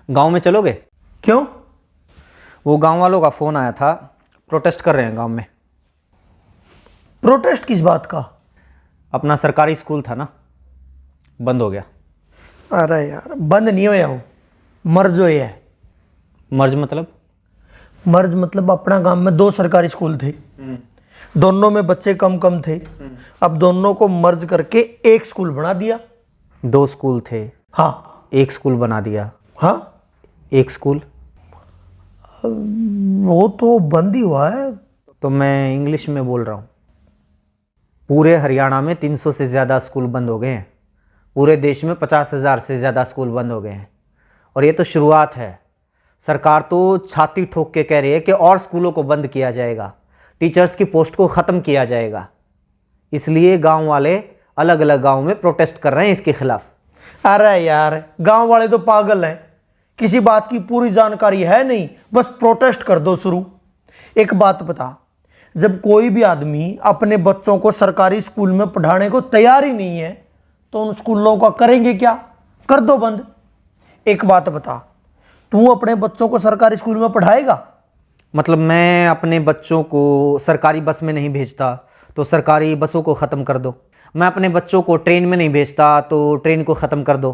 गांव में चलोगे? क्यों? वो गांव वालों का फोन आया था, प्रोटेस्ट कर रहे हैं गांव में। प्रोटेस्ट किस बात का? अपना सरकारी स्कूल था ना, बंद हो गया। अरे यार, बंद नहीं होया हो, मर्ज हो है। मर्ज मतलब? मर्ज मतलब अपना गांव में 2 सरकारी स्कूल थे, दोनों में बच्चे कम कम थे। अब दोनों को मर्ज करके एक स्कूल बना दिया। 2 स्कूल थे, हाँ। एक स्कूल बना दिया। हाँ, एक स्कूल वो तो बंद ही हुआ है। तो मैं इंग्लिश में बोल रहा हूँ। पूरे हरियाणा में 300 से ज़्यादा स्कूल बंद हो गए हैं। पूरे देश में 50,000 से ज़्यादा स्कूल बंद हो गए हैं। और ये तो शुरुआत है। सरकार तो छाती ठोक के कह रही है कि और स्कूलों को बंद किया जाएगा, टीचर्स की पोस्ट को ख़त्म किया जाएगा। इसलिए गांव वाले अलग अलग गांव में प्रोटेस्ट कर रहे हैं इसके खिलाफ। अरे यार, गांव वाले तो पागल हैं, किसी बात की पूरी जानकारी है नहीं, बस प्रोटेस्ट कर दो शुरू। एक बात बता, जब कोई भी आदमी अपने बच्चों को सरकारी स्कूल में पढ़ाने को तैयार ही नहीं है तो उन स्कूलों का करेंगे क्या? कर दो बंद। एक बात बता, तू अपने बच्चों को सरकारी स्कूल में पढ़ाएगा? मतलब मैं अपने बच्चों को सरकारी बस में नहीं भेजता तो सरकारी बसों को ख़त्म कर दो। मैं अपने बच्चों को ट्रेन में नहीं भेजता तो ट्रेन को ख़त्म कर दो।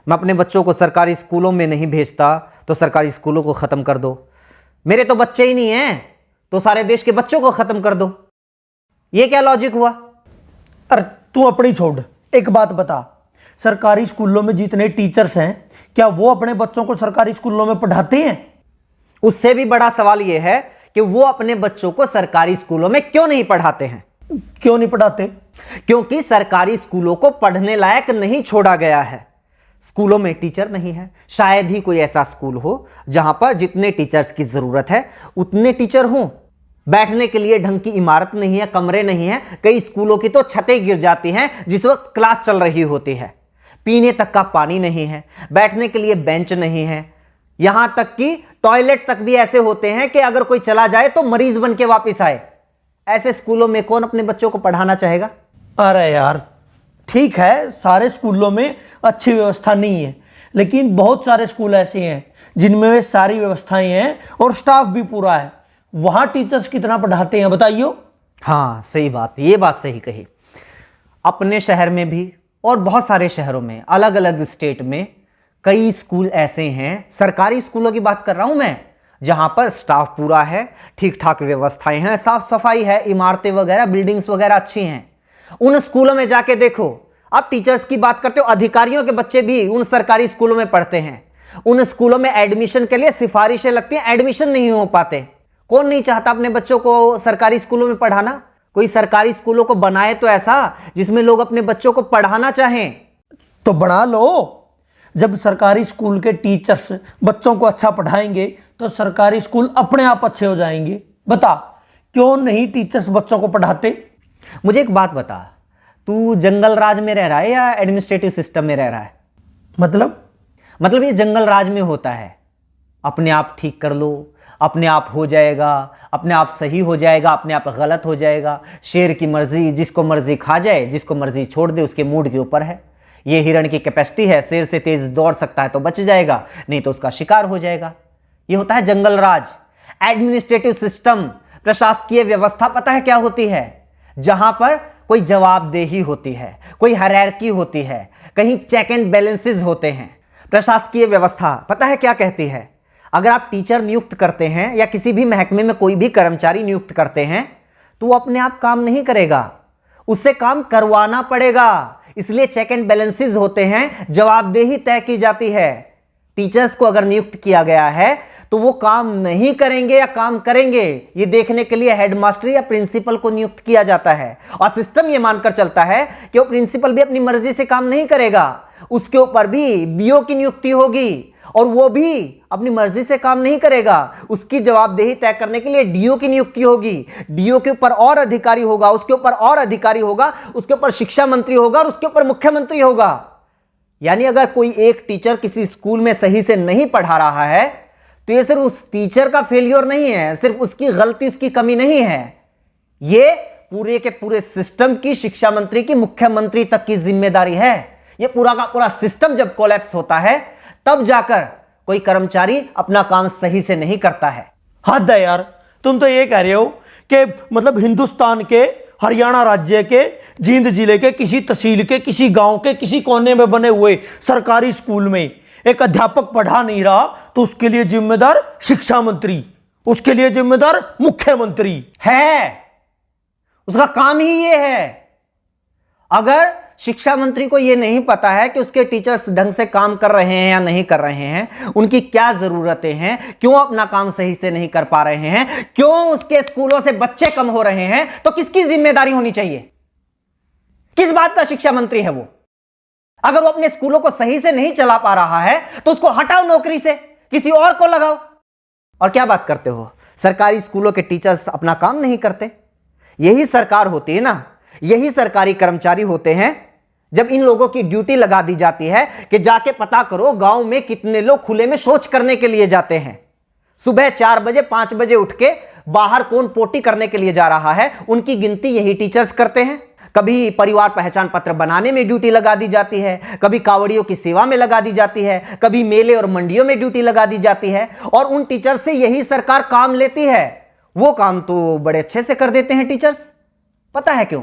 मैं अपने बच्चों को सरकारी स्कूलों में नहीं भेजता तो सरकारी स्कूलों को ख़त्म कर दो। मेरे तो बच्चे ही नहीं हैं तो सारे देश के बच्चों को ख़त्म कर दो। ये क्या लॉजिक हुआ? अरे तू अपनी छोड़, एक बात बता, सरकारी स्कूलों में जितने टीचर्स हैं क्या वो अपने बच्चों को सरकारी स्कूलों में पढ़ाते हैं? उससे भी बड़ा सवाल यह है कि वो अपने बच्चों को सरकारी स्कूलों में क्यों नहीं पढ़ाते हैं। क्यों नहीं पढ़ाते? क्योंकि सरकारी स्कूलों को पढ़ने लायक नहीं छोड़ा गया है। स्कूलों में टीचर नहीं है। शायद ही कोई ऐसा स्कूल हो जहां पर जितने टीचर्स की जरूरत है उतने टीचर हों। बैठने के लिए ढंग की इमारत नहीं है, कमरे नहीं है। कई स्कूलों की तो छतें गिर जाती हैं जिस वक्त क्लास चल रही होती है। पीने तक का पानी नहीं है, बैठने के लिए बेंच नहीं है। यहां तक कि टॉयलेट तक भी ऐसे होते हैं कि अगर कोई चला जाए तो मरीज बन के वापस आए। ऐसे स्कूलों में कौन अपने बच्चों को पढ़ाना चाहेगा? अरे यार ठीक है, सारे स्कूलों में अच्छी व्यवस्था नहीं है, लेकिन बहुत सारे स्कूल ऐसे हैं जिनमें वे सारी व्यवस्थाएं हैं और स्टाफ भी पूरा है। वहां टीचर्स कितना पढ़ाते हैं बताइयो? हाँ सही बात, ये बात सही कही। अपने शहर में भी और बहुत सारे शहरों में, अलग अलग स्टेट में कई स्कूल ऐसे हैं, सरकारी स्कूलों की बात कर रहा हूं मैं, जहां पर स्टाफ पूरा है, ठीक ठाक व्यवस्थाएं हैं, साफ सफाई है, इमारतें वगैरह, बिल्डिंग्स वगैरह अच्छी हैं। उन स्कूलों में जाके देखो। आप टीचर्स की बात करते हो, अधिकारियों के बच्चे भी उन सरकारी स्कूलों में पढ़ते हैं। उन स्कूलों में एडमिशन के लिए सिफारिशें लगती हैं, एडमिशन नहीं हो पाते। कौन नहीं चाहता अपने बच्चों को सरकारी स्कूलों में पढ़ाना? कोई सरकारी स्कूलों को बनाए तो ऐसा जिसमें लोग अपने बच्चों को पढ़ाना चाहें। तो बना लो। जब सरकारी स्कूल के टीचर्स बच्चों को अच्छा पढ़ाएंगे तो सरकारी स्कूल अपने आप अच्छे हो जाएंगे। बता, क्यों नहीं टीचर्स बच्चों को पढ़ाते? मुझे एक बात बता, तू जंगल राज में रह रहा है या एडमिनिस्ट्रेटिव सिस्टम में रह रहा है? मतलब ये जंगल राज में होता है, अपने आप ठीक कर लो, अपने आप हो जाएगा, अपने आप सही हो जाएगा, अपने आप गलत हो जाएगा। शेर की मर्जी, जिसको मर्जी खा जाए, जिसको मर्जी छोड़ दे, उसके मूड के ऊपर है। ये हिरण की कैपेसिटी है, शेर से तेज दौड़ सकता है तो बच जाएगा, नहीं तो उसका शिकार हो जाएगा। ये होता है जंगल राज। एडमिनिस्ट्रेटिव सिस्टम, प्रशासकीय व्यवस्था पता है क्या होती है? जहां पर कोई जवाबदेही होती है, कोई हायरार्की होती है, कहीं चेक एंड बैलेंसेस होते हैं। प्रशासकीय व्यवस्था पता है क्या कहती है? अगर आप टीचर नियुक्त करते हैं या किसी भी महकमे में कोई भी कर्मचारी नियुक्त करते हैं तो वो अपने आप काम नहीं करेगा, उससे काम करवाना पड़ेगा। इसलिए चेक एंड बैलेंसेस होते हैं, जवाबदेही तय की जाती है। टीचर्स को अगर नियुक्त किया गया है तो वो काम नहीं करेंगे या काम करेंगे, ये देखने के लिए हेडमास्टर या प्रिंसिपल को नियुक्त किया जाता है। और सिस्टम ये मानकर चलता है कि वो प्रिंसिपल भी अपनी मर्जी से काम नहीं करेगा, उसके ऊपर भी बीओ की नियुक्ति होगी और वो भी अपनी मर्जी से काम नहीं करेगा। उसकी जवाबदेही तय करने के लिए डीओ की नियुक्ति होगी। डीओ के ऊपर और अधिकारी होगा, उसके ऊपर और अधिकारी होगा, उसके ऊपर शिक्षा मंत्री होगा और उसके ऊपर मुख्यमंत्री होगा। यानी अगर कोई एक टीचर किसी स्कूल में सही से नहीं पढ़ा रहा है तो ये सिर्फ उस टीचर का फेलियर नहीं है, सिर्फ उसकी गलती, उसकी कमी नहीं है, ये पूरे के पूरे सिस्टम की, शिक्षा मंत्री की, मुख्यमंत्री तक की जिम्मेदारी है। ये पूरा का पूरा सिस्टम जब कोलैप्स होता है तब जाकर कोई कर्मचारी अपना काम सही से नहीं करता है। हद है यार, तुम तो ये कह रहे हो कि मतलब हिंदुस्तान के हरियाणा राज्य के जींद जिले के किसी तहसील के किसी गांव के किसी कोने में बने हुए सरकारी स्कूल में एक अध्यापक पढ़ा नहीं रहा तो उसके लिए जिम्मेदार शिक्षा मंत्री, उसके लिए जिम्मेदार मुख्यमंत्री है। उसका काम ही ये है। अगर शिक्षा मंत्री को यह नहीं पता है कि उसके टीचर्स ढंग से काम कर रहे हैं या नहीं कर रहे हैं, उनकी क्या जरूरतें हैं, क्यों अपना काम सही से नहीं कर पा रहे हैं, क्यों उसके स्कूलों से बच्चे कम हो रहे हैं, तो किसकी जिम्मेदारी होनी चाहिए? किस बात का शिक्षा मंत्री है वो? अगर वो अपने स्कूलों को सही से नहीं चला पा रहा है तो उसको हटाओ नौकरी से, किसी और को लगाओ। और क्या बात करते हो, सरकारी स्कूलों के टीचर्स अपना काम नहीं करते? यही सरकार होती है ना, यही सरकारी कर्मचारी होते हैं जब इन लोगों की ड्यूटी लगा दी जाती है कि जाके पता करो गांव में कितने लोग खुले में शौच करने के लिए जाते हैं। सुबह 4 बजे 5 बजे उठ के बाहर कौन पोटी करने के लिए जा रहा है, उनकी गिनती यही टीचर्स करते हैं। कभी परिवार पहचान पत्र बनाने में ड्यूटी लगा दी जाती है, कभी कावड़ियों की सेवा में लगा दी जाती है, कभी मेले और मंडियों में ड्यूटी लगा दी जाती है, और उन टीचर्स से यही सरकार काम लेती है। वो काम तो बड़े अच्छे से कर देते हैं टीचर्स। पता है क्यों?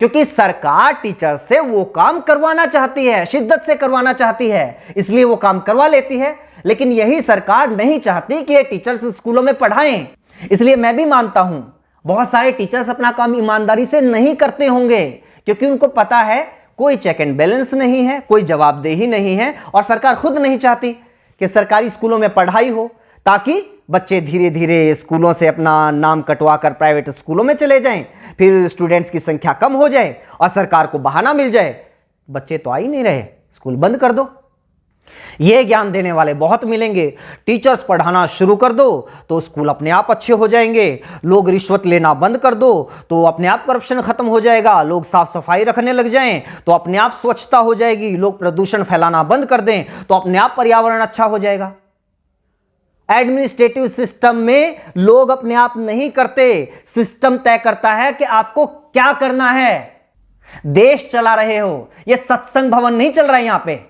क्योंकि सरकार टीचर से वो काम करवाना चाहती है, शिद्दत से करवाना चाहती है, इसलिए वो काम करवा लेती है। लेकिन यही सरकार नहीं चाहती कि ये टीचर्स स्कूलों में पढ़ाएं। इसलिए मैं भी मानता हूं बहुत सारे टीचर्स अपना काम ईमानदारी से नहीं करते होंगे, क्योंकि उनको पता है कोई चेक एंड बैलेंस नहीं है, कोई जवाबदेही नहीं है, और सरकार खुद नहीं चाहती कि सरकारी स्कूलों में पढ़ाई हो, ताकि बच्चे धीरे धीरे स्कूलों से अपना नाम कटवा कर प्राइवेट स्कूलों में चले जाएं, फिर स्टूडेंट्स की संख्या कम हो जाए और सरकार को बहाना मिल जाए, बच्चे तो आ ही नहीं रहे, स्कूल बंद कर दो। ये ज्ञान देने वाले बहुत मिलेंगे। टीचर्स पढ़ाना शुरू कर दो तो स्कूल अपने आप अच्छे हो जाएंगे। लोग रिश्वत लेना बंद कर दो तो अपने आप करप्शन खत्म हो जाएगा। लोग साफ सफाई रखने लग जाएं तो अपने आप स्वच्छता हो जाएगी। लोग प्रदूषण फैलाना बंद कर दें तो अपने आप पर्यावरण अच्छा हो जाएगा। एडमिनिस्ट्रेटिव सिस्टम में लोग अपने आप नहीं करते, सिस्टम तय करता है कि आपको क्या करना है। देश चला रहे हो, यह सत्संग भवन नहीं चल रहा है यहां पे।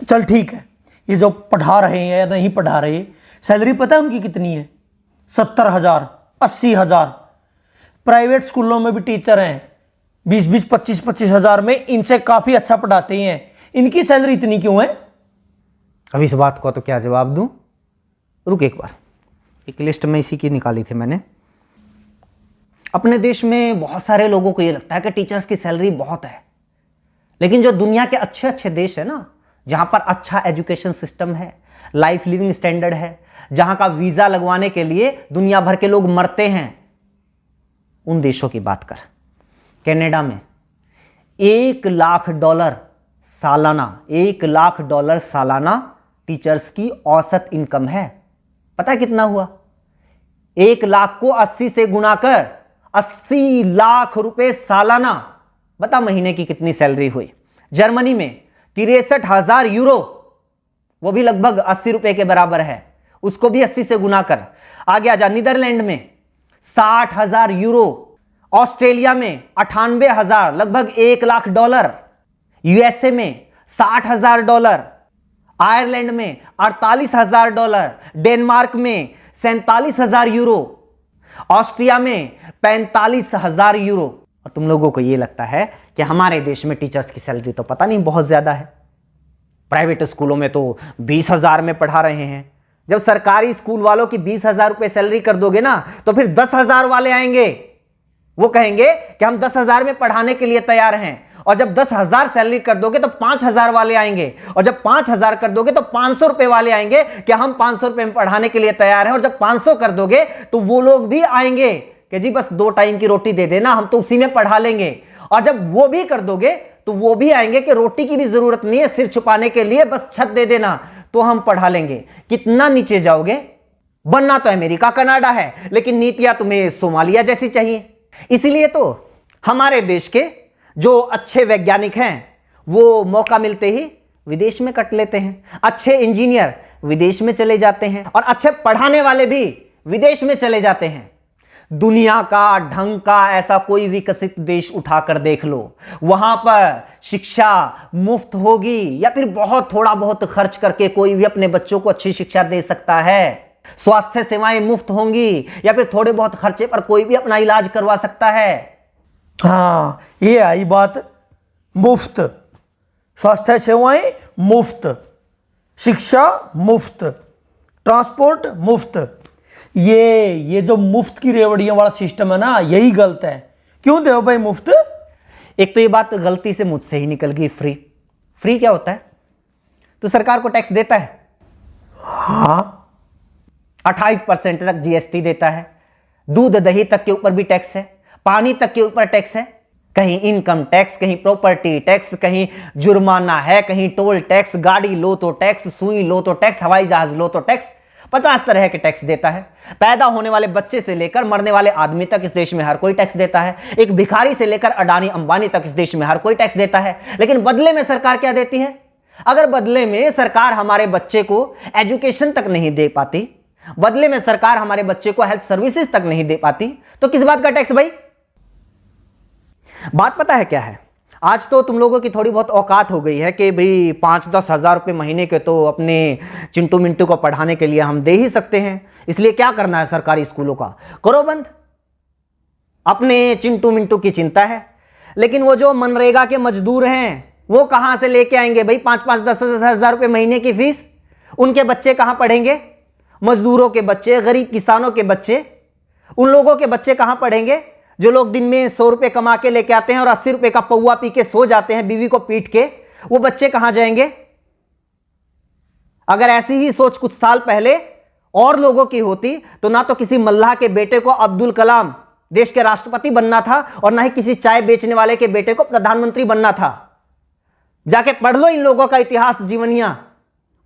चल ठीक है, ये जो पढ़ा रहे हैं या नहीं पढ़ा रहे, सैलरी पता है उनकी कितनी है? 70,000, 80,000। प्राइवेट स्कूलों में भी टीचर हैं 20-20, 25-25 हजार में, इनसे काफी अच्छा पढ़ाते हैं। इनकी सैलरी इतनी क्यों है? अब इस बात को तो क्या जवाब दूं? रुक एक बार, एक लिस्ट में इसी की निकाली थी मैंने। अपने देश में बहुत सारे लोगों को यह लगता है कि टीचर्स की सैलरी बहुत है, लेकिन जो दुनिया के अच्छे अच्छे देश है ना, जहां पर अच्छा एजुकेशन सिस्टम है, लाइफ लिविंग स्टैंडर्ड है, जहां का वीजा लगवाने के लिए दुनिया भर के लोग मरते हैं, उन देशों की बात कर। कनाडा में $1,00,000 सालाना, $1,00,000 सालाना टीचर्स की औसत इनकम है। पता है कितना हुआ? 1 लाख को 80 से गुणा कर 80 लाख रुपए सालाना। बता महीने की कितनी सैलरी हुई? जर्मनी में 63,000 यूरो, वो भी लगभग 80 रुपए के बराबर है, उसको भी 80 से गुना कर। आगे आजा, नीदरलैंड में 60,000 यूरो, ऑस्ट्रेलिया में 98,000, लगभग $1,00,000, यूएसए में $60,000, आयरलैंड में $48,000, डेनमार्क में 47,000 यूरो, ऑस्ट्रिया में 45,000 यूरो। और तुम लोगों को यह लगता है कि हमारे देश में टीचर्स की सैलरी तो पता नहीं बहुत ज्यादा है। प्राइवेट स्कूलों में तो 20,000 में पढ़ा रहे हैं। जब सरकारी स्कूल वालों की 20,000 रुपए सैलरी कर दोगे ना, तो फिर 10,000 वाले आएंगे, वो कहेंगे कि हम 10,000 में पढ़ाने के लिए तैयार हैं। और जब 10,000 सैलरी कर दोगे तो 5,000 वाले आएंगे, और जब 5,000 कर दोगे तो 500 रुपए वाले आएंगे कि हम 500 रुपए में पढ़ाने के लिए तैयार हैं। और जब 500 कर दोगे तो वो लोग भी आएंगे कि जी बस 2 टाइम की रोटी दे देना, हम तो उसी में पढ़ा लेंगे। और जब वो भी कर दोगे तो वो भी आएंगे कि रोटी की भी जरूरत नहीं है, सिर छुपाने के लिए बस छत दे देना तो हम पढ़ा लेंगे। कितना नीचे जाओगे? बनना तो अमेरिका कनाडा है, लेकिन नीतियां तुम्हें सोमालिया जैसी चाहिए। इसीलिए तो हमारे देश के जो अच्छे वैज्ञानिक हैं वो मौका मिलते ही विदेश में कट लेते हैं। अच्छे इंजीनियर विदेश में चले जाते हैं, और अच्छे पढ़ाने वाले भी विदेश में चले जाते हैं। दुनिया का ढंग का ऐसा कोई विकसित देश उठाकर देख लो, वहां पर शिक्षा मुफ्त होगी या फिर बहुत थोड़ा बहुत खर्च करके कोई भी अपने बच्चों को अच्छी शिक्षा दे सकता है। स्वास्थ्य सेवाएं मुफ्त होंगी या फिर थोड़े बहुत खर्चे पर कोई भी अपना इलाज करवा सकता है। हाँ, ये आई बात। मुफ्त स्वास्थ्य सेवाएं मुफ्त, शिक्षा मुफ्त, ट्रांसपोर्ट मुफ्त। ये जो मुफ्त की रेवड़ियों वाला सिस्टम है ना, यही गलत है। क्यों दे भाई मुफ्त? एक तो ये बात गलती से मुझसे ही निकल गई। फ्री फ्री क्या होता है? तो सरकार को टैक्स देता है। हाँ, 28% तक जीएसटी देता है। दूध दही तक के ऊपर भी टैक्स है, पानी तक के ऊपर टैक्स है। कहीं इनकम टैक्स, कहीं प्रॉपर्टी टैक्स, कहीं जुर्माना है, कहीं टोल टैक्स, गाड़ी लो तो टैक्स, सुई लो तो टैक्स, हवाई जहाज लो तो टैक्स। 50 तरह के टैक्स देता है। पैदा होने वाले बच्चे से लेकर मरने वाले आदमी तक इस देश में हर कोई टैक्स देता है। एक भिखारी से लेकर अडानी अंबानी तक इस देश में हर कोई टैक्स देता है। लेकिन बदले में सरकार क्या देती है? अगर बदले में सरकार हमारे बच्चे को एजुकेशन तक नहीं दे पाती, बदले में सरकार हमारे बच्चे को हेल्थ सर्विसेज तक नहीं दे पाती, तो किस बात का टैक्स भाई? बात पता है क्या है? आज तो तुम लोगों की थोड़ी बहुत औकात हो गई है कि भाई 5-10 हजार रुपए महीने के तो अपने चिंटू मिंटू को पढ़ाने के लिए हम दे ही सकते हैं, इसलिए क्या करना है सरकारी स्कूलों का, करो बंद। अपने चिंटू मिंटू की चिंता है, लेकिन वो जो मनरेगा के मजदूर हैं वो कहां से लेके आएंगे भाई 5-5, 10-10 हजार रुपए महीने की फीस? उनके बच्चे कहां पढ़ेंगे? मजदूरों के बच्चे, गरीब किसानों के बच्चे, उन लोगों के बच्चे कहां पढ़ेंगे जो लोग दिन में 100 रुपए कमा के लेके आते हैं और 80 रुपए का पौवा पी के सो जाते हैं बीवी को पीट के? वो बच्चे कहां जाएंगे? अगर ऐसी ही सोच कुछ साल पहले और लोगों की होती तो ना तो किसी मल्लाह के बेटे को अब्दुल कलाम देश के राष्ट्रपति बनना था और ना ही किसी चाय बेचने वाले के बेटे को प्रधानमंत्री बनना था। जाके पढ़ लो इन लोगों का इतिहास, जीवनियां।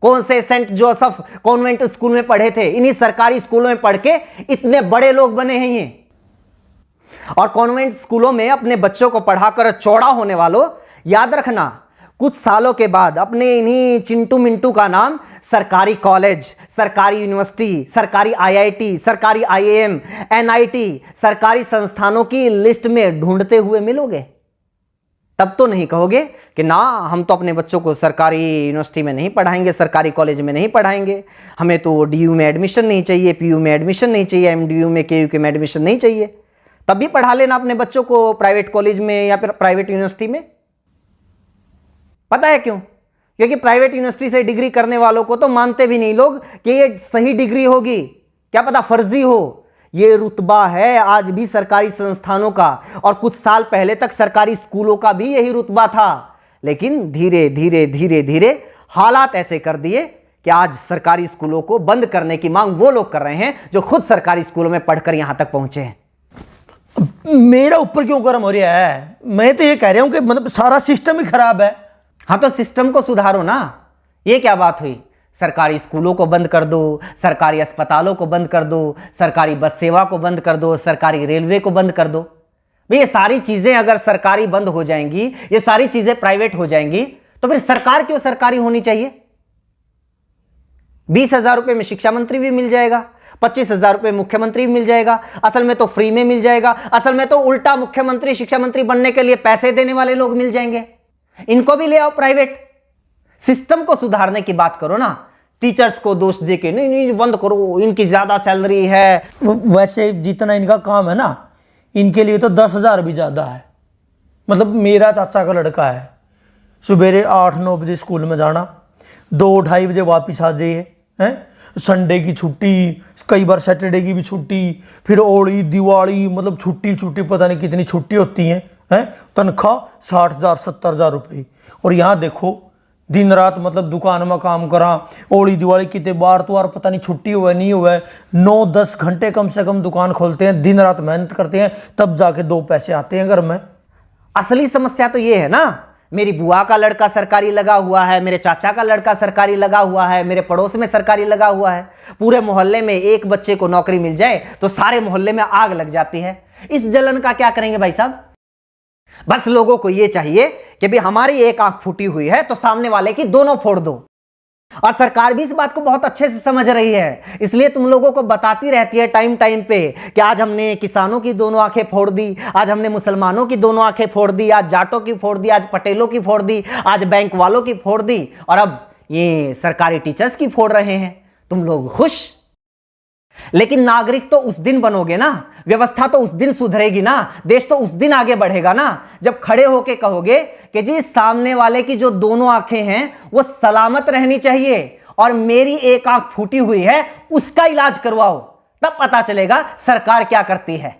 कौन से सेंट जोसेफ कॉन्वेंट स्कूल में पढ़े थे, इन्हीं सरकारी स्कूलों में पढ़ के इतने बड़े लोग बने हैं ये। और कॉन्वेंट स्कूलों में अपने बच्चों को पढ़ाकर चौड़ा होने वालों, याद रखना कुछ सालों के बाद अपने इन्हीं चिंटू मिंटू का नाम सरकारी कॉलेज, सरकारी यूनिवर्सिटी, सरकारी आईआईटी, सरकारी आईएएम, एनआईटी, सरकारी संस्थानों की लिस्ट में ढूंढते हुए मिलोगे। तब तो नहीं कहोगे कि ना हम तो अपने बच्चों को सरकारी यूनिवर्सिटी में नहीं पढ़ाएंगे, सरकारी कॉलेज में नहीं पढ़ाएंगे, हमें तो डीयू में एडमिशन नहीं चाहिए, पीयू में एडमिशन नहीं चाहिए, एमडीयू में केयू में एडमिशन नहीं चाहिए। तब भी पढ़ा लेना अपने बच्चों को प्राइवेट कॉलेज में या फिर प्राइवेट यूनिवर्सिटी में। पता है क्यों? क्योंकि प्राइवेट यूनिवर्सिटी से डिग्री करने वालों को तो मानते भी नहीं लोग कि ये सही डिग्री होगी, क्या पता फर्जी हो। ये रुतबा है आज भी सरकारी संस्थानों का, और कुछ साल पहले तक सरकारी स्कूलों का भी यही रुतबा था। लेकिन धीरे धीरे धीरे धीरे हालात ऐसे कर दिए कि आज सरकारी स्कूलों को बंद करने की मांग वो लोग कर रहे हैं जो खुद सरकारी स्कूलों में पढ़कर यहां तक पहुंचे हैं। मेरा ऊपर क्यों गर्म हो रहा है? मैं तो ये कह रहा हूं कि मतलब सारा सिस्टम ही खराब है। हाँ तो सिस्टम को सुधारो ना। ये क्या बात हुई? सरकारी स्कूलों को बंद कर दो, सरकारी अस्पतालों को बंद कर दो, सरकारी बस सेवा को बंद कर दो, सरकारी रेलवे को बंद कर दो। भाई ये सारी चीजें अगर सरकारी बंद हो जाएंगी, ये सारी चीजें प्राइवेट हो जाएंगी, तो फिर सरकार क्यों सरकारी होनी चाहिए? 20,000 रुपए में शिक्षा मंत्री भी मिल जाएगा, 25,000 रुपए मुख्यमंत्री भी मिल जाएगा। असल में तो फ्री में मिल जाएगा। असल में तो उल्टा मुख्यमंत्री शिक्षा मंत्री बनने के लिए पैसे देने वाले लोग मिल जाएंगे। इनको भी ले आओ प्राइवेट। सिस्टम को सुधारने की बात करो ना। टीचर्स को दोष दे के नहीं नहीं बंद करो, इनकी ज्यादा सैलरी है। वैसे जितना इनका काम है ना, इनके लिए तो 10,000 भी ज्यादा है। मतलब मेरा चाचा का लड़का है, सुबेरे 8-9 बजे स्कूल में जाना, 2-2:30 बजे वापिस आ जाइए हैं। संडे की छुट्टी, कई बार सैटरडे की भी छुट्टी, फिर होली दिवाली, मतलब छुट्टी पता नहीं कितनी छुट्टी होती हैं। तनख्वाह 60,000 70,000 रुपये। और यहाँ देखो दिन रात मतलब दुकान में काम करा, होली दिवाली कितने बार तो पता नहीं छुट्टी हुआ नहीं हुआ है, 9-10 घंटे कम से कम दुकान खोलते हैं, दिन रात मेहनत करते हैं, तब जाके 2 पैसे आते हैं घर में। असली समस्या तो ये है ना, मेरी बुआ का लड़का सरकारी लगा हुआ है, मेरे चाचा का लड़का सरकारी लगा हुआ है, मेरे पड़ोस में सरकारी लगा हुआ है। पूरे मोहल्ले में एक बच्चे को नौकरी मिल जाए तो सारे मोहल्ले में आग लग जाती है। इस जलन का क्या करेंगे भाई साहब? बस लोगों को यह चाहिए कि भी हमारी एक आंख फूटी हुई है तो सामने वाले की दोनों फोड़ दो। और सरकार भी इस बात को बहुत अच्छे से समझ रही है, इसलिए तुम लोगों को बताती रहती है टाइम टाइम पे कि आज हमने किसानों की दोनों आंखें फोड़ दी, आज हमने मुसलमानों की दोनों आंखें फोड़ दी, आज जाटों की फोड़ दी, आज पटेलों की फोड़ दी, आज बैंक वालों की फोड़ दी, और अब ये सरकारी टीचर्स की फोड़ रहे हैं। तुम लोग खुश। लेकिन नागरिक तो उस दिन बनोगे ना, व्यवस्था तो उस दिन सुधरेगी ना, देश तो उस दिन आगे बढ़ेगा ना, जब खड़े होके कहोगे कि जी सामने वाले की जो दोनों आंखें हैं वो सलामत रहनी चाहिए और मेरी एक आंख फूटी हुई है उसका इलाज करवाओ, तब पता चलेगा सरकार क्या करती है।